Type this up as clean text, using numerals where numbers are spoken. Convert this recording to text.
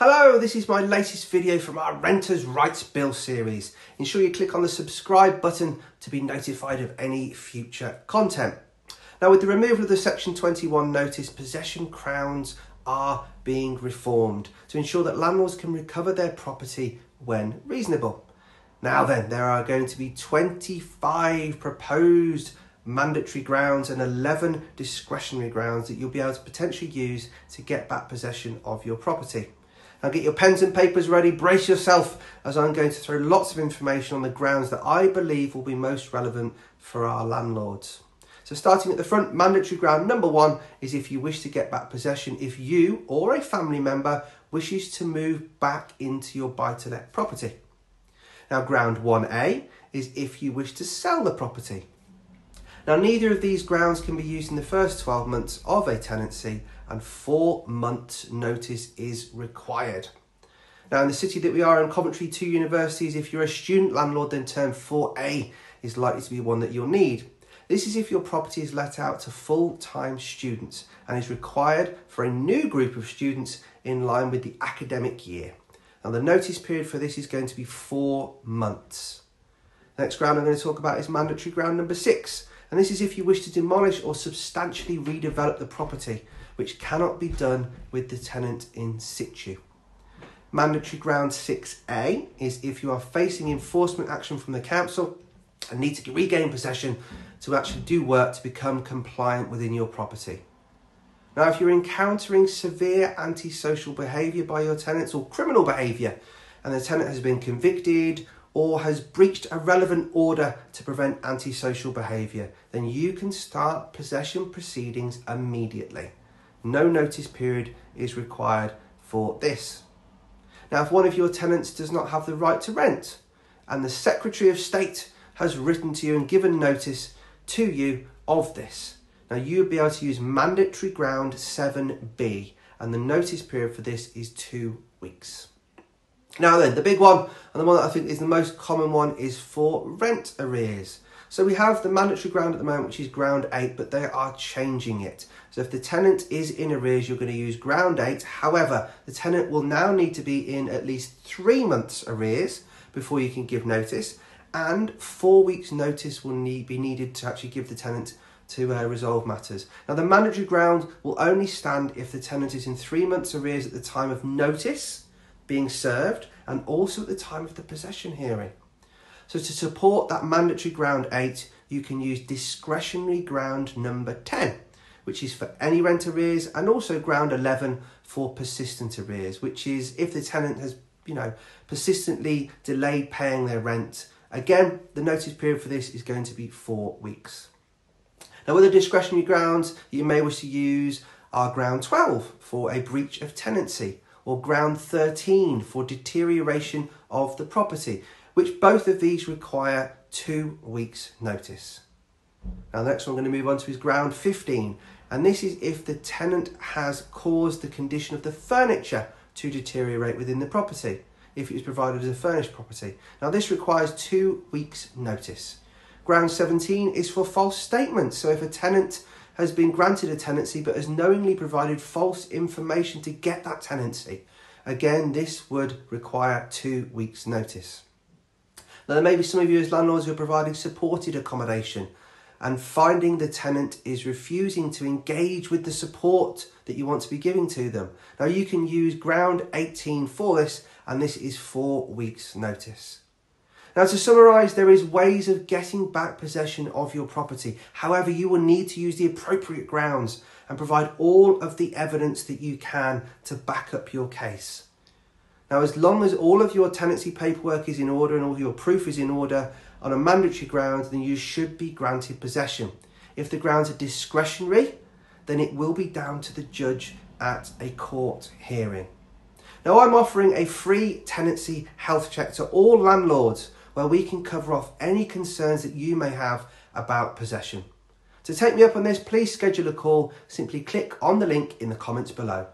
Hello, this is my latest video from our Renters' Rights Bill series. Ensure you click on the subscribe button to be notified of any future content. Now, with the removal of the Section 21 notice, possession grounds are being reformed to ensure that landlords can recover their property when reasonable. Now then, there are going to be 25 proposed mandatory grounds and 11 discretionary grounds that you'll be able to potentially use to get back possession of your property. Now get your pens and papers ready, brace yourself, as I'm going to throw lots of information on the grounds that I believe will be most relevant for our landlords. So starting at the front, mandatory ground number 1 is if you wish to get back possession if you or a family member wishes to move back into your buy-to-let property. Now ground 1A is if you wish to sell the property. Now neither of these grounds can be used in the first 12 months of a tenancy, and 4 months notice is required. Now in the city that we are in, Coventry, 2 universities, if you're a student landlord, then term 4A is likely to be one that you'll need. This is if your property is let out to full-time students and is required for a new group of students in line with the academic year. Now the notice period for this is going to be 4 months. The next ground I'm going to talk about is mandatory ground number 6. And this is if you wish to demolish or substantially redevelop the property, which cannot be done with the tenant in situ. Mandatory ground 6A is if you are facing enforcement action from the council and need to regain possession to actually do work to become compliant within your property. Now, if you're encountering severe antisocial behaviour by your tenants or criminal behaviour, and the tenant has been convicted or has breached a relevant order to prevent antisocial behaviour, then you can start possession proceedings immediately. No notice period is required for this. Now, if one of your tenants does not have the right to rent and the Secretary of State has written to you and given notice to you of this, now you'll be able to use mandatory ground 7B, and the notice period for this is 2 weeks. Now then, the big one, and the one that I think is the most common one, is for rent arrears. So we have the mandatory ground at the moment, which is ground 8, but they are changing it. So if the tenant is in arrears, you're going to use ground 8. However, the tenant will now need to be in at least 3 months arrears before you can give notice, and 4 weeks notice will be needed to actually give the tenant to resolve matters. Now the mandatory ground will only stand if the tenant is in 3 months arrears at the time of notice being served and also at the time of the possession hearing. So to support that mandatory ground 8, you can use discretionary ground number 10, which is for any rent arrears, and also ground 11 for persistent arrears, which is if the tenant has, persistently delayed paying their rent. Again, the notice period for this is going to be 4 weeks. Now, other discretionary grounds you may wish to use are ground 12 for a breach of tenancy, or ground 13 for deterioration of the property, which both of these require 2 weeks notice. Now the next one I'm going to move on to is ground 15, and this is if the tenant has caused the condition of the furniture to deteriorate within the property, if it was provided as a furnished property. Now this requires 2 weeks notice. Ground 17 is for false statements, so if a tenant has been granted a tenancy but has knowingly provided false information to get that tenancy, again this would require 2 weeks notice. Now there may be some of you as landlords who are providing supported accommodation and finding the tenant is refusing to engage with the support that you want to be giving to them. Now you can use ground 18 for this, and this is 4 weeks notice. Now to summarise, there is ways of getting back possession of your property. However, you will need to use the appropriate grounds and provide all of the evidence that you can to back up your case. Now, as long as all of your tenancy paperwork is in order and all your proof is in order on a mandatory ground, then you should be granted possession. If the grounds are discretionary, then it will be down to the judge at a court hearing. Now, I'm offering a free tenancy health check to all landlords where we can cover off any concerns that you may have about possession. To take me up on this, please schedule a call. Simply click on the link in the comments below.